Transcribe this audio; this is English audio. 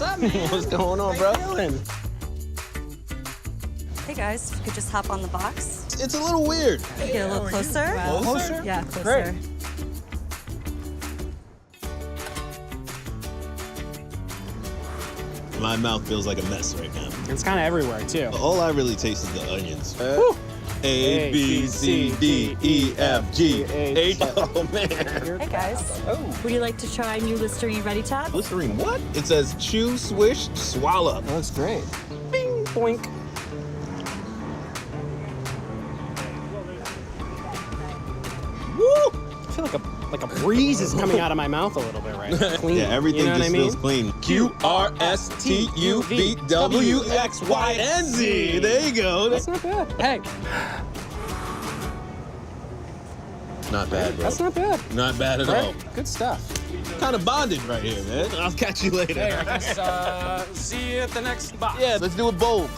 up, man? What's going on, bro? Hey guys, if you could just hop on the box. It's a little weird. Can you get a little closer? Closer? Yeah, closer. Great. My mouth feels like a mess right now. It's kind of everywhere, too. All I really taste is the onions. Woo. A, B, C, D, E, F, G, H. Oh, man. Hey guys, would you like to try new Listerine Ready tab? Listerine, what? It says chew, swish, swallow. That looks great. Bing, boink. Woo! I feel like a breeze is coming out of my mouth a little bit right now. Clean. Yeah, everything you know just what I mean? feels clean. QRSTUVWXYNZ. There you go. That's not bad. Hey, Not bad, bro. that's not bad. Not bad at all. Right? Good stuff. Kind of bonded right here, man. I'll catch you later. Hey, I guess see you at the next box. Yeah, let's do a bold.